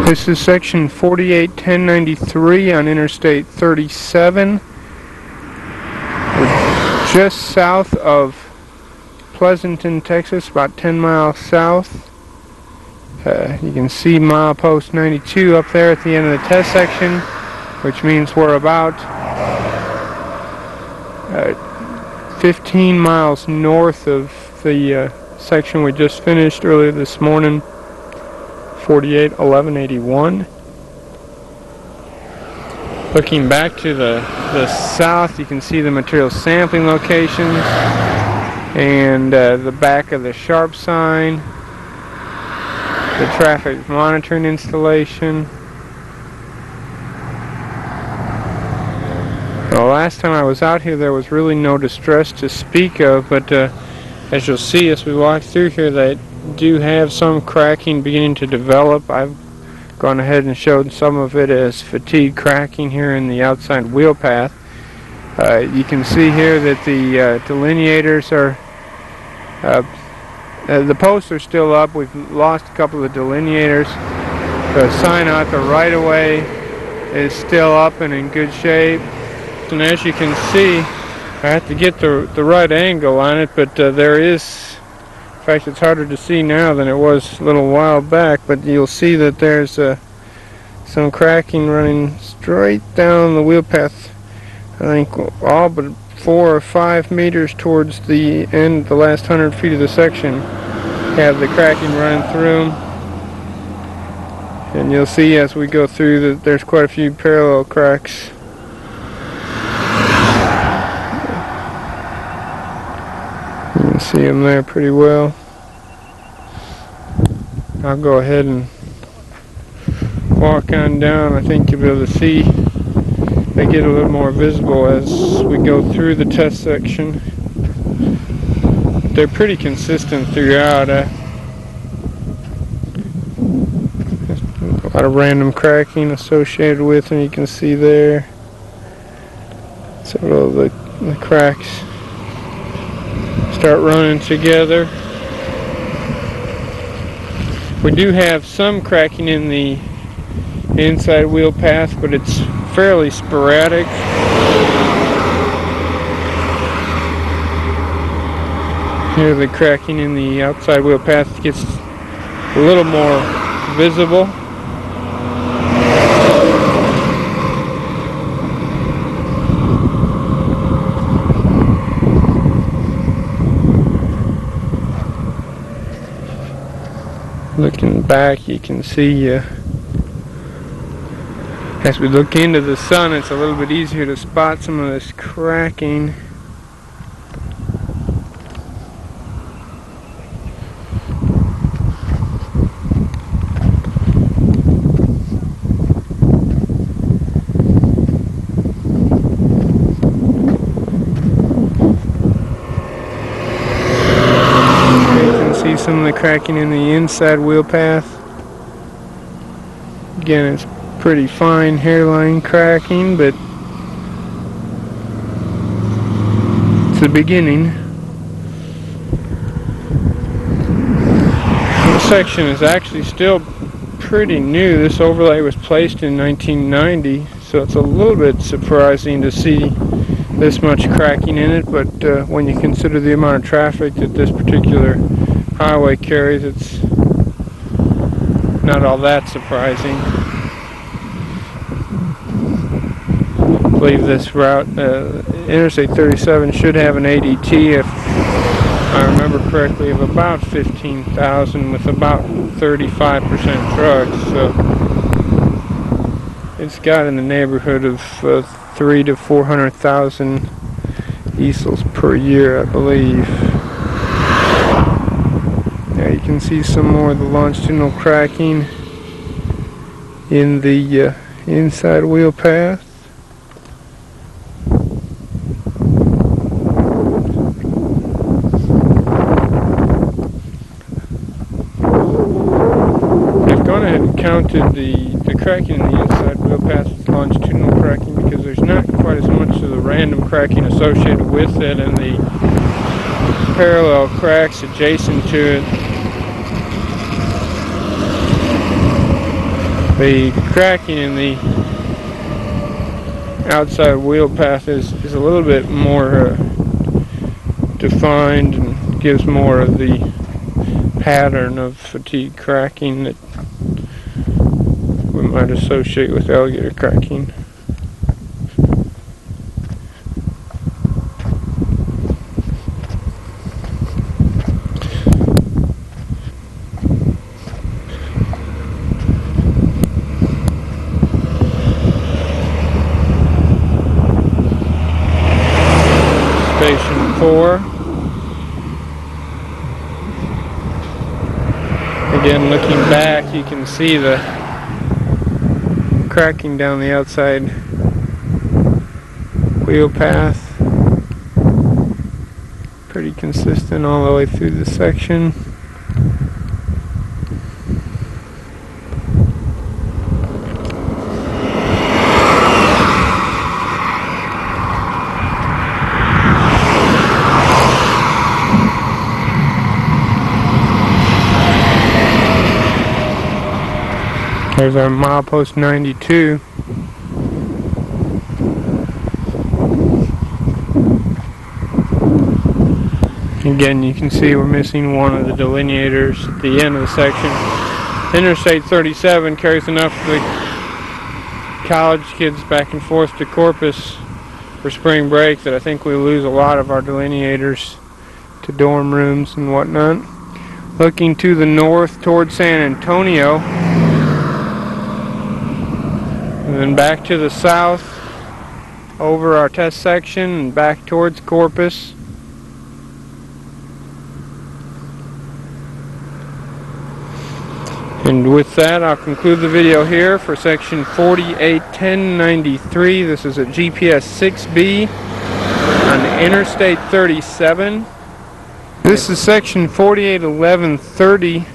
This is section 481093 on Interstate 37. We're just south of Pleasanton, Texas, about 10 miles south. You can see milepost 92 up there at the end of the test section, which means we're about 15 miles north of the section we just finished earlier this morning, 481181. Looking back to the south, you can see the material sampling locations and the back of the sharp sign, the traffic monitoring installation. The last time I was out here there was really no distress to speak of, but as you'll see as we walk through here, they do have some cracking beginning to develop. I've gone ahead and showed some of it as fatigue cracking here in the outside wheel path. You can see here that the delineators are the posts are still up. We've lost a couple of delineators. The sign out the right of way is still up and in good shape. And as you can see, I have to get the right angle on it, but there is, in fact it's harder to see now than it was a little while back, but you'll see that there's some cracking running straight down the wheel path. I think all but 4 or 5 meters towards the end, the last 100 feet of the section have the cracking running through them. And you'll see as we go through that there's quite a few parallel cracks. You can see them there pretty well. I'll go ahead and walk on down. I think you'll be able to see they get a little more visible as we go through the test section. They're pretty consistent throughout. A lot of random cracking associated with them. You can see there several of the cracks start running together. We do have some cracking in the inside wheel path, but it's fairly sporadic. Here the cracking in the outside wheel path gets a little more visible. Looking back, you can see as we look into the sun, it's a little bit easier to spot some of this cracking. Some of the cracking in the inside wheel path. Again, it's pretty fine hairline cracking, but it's the beginning. This section is actually still pretty new. This overlay was placed in 1990, so it's a little bit surprising to see this much cracking in it, but when you consider the amount of traffic that this particular highway carries, it's not all that surprising. I believe this route, Interstate 37, should have an ADT, if I remember correctly, of about 15,000 with about 35% trucks. So it's got in the neighborhood of 300,000 to 400,000 easels per year, I believe. You can see some more of the longitudinal cracking in the inside wheel path. I've gone ahead and counted the cracking in the inside wheel path with longitudinal cracking because there's not quite as much of the random cracking associated with it and the parallel cracks adjacent to it. The cracking in the outside wheel path is a little bit more defined and gives more of the pattern of fatigue cracking that we might associate with alligator cracking. Station 4. Again, looking back, you can see the cracking down the outside wheel path. Pretty consistent all the way through the section. There's our milepost 92. Again, you can see we're missing one of the delineators at the end of the section. Interstate 37 carries enough for the college kids back and forth to Corpus for spring break that I think we lose a lot of our delineators to dorm rooms and whatnot. Looking to the north towards San Antonio. And then back to the south, over our test section, and back towards Corpus. And with that, I'll conclude the video here for section 481093. This is a GPS 6B on Interstate 37. This is section 481130.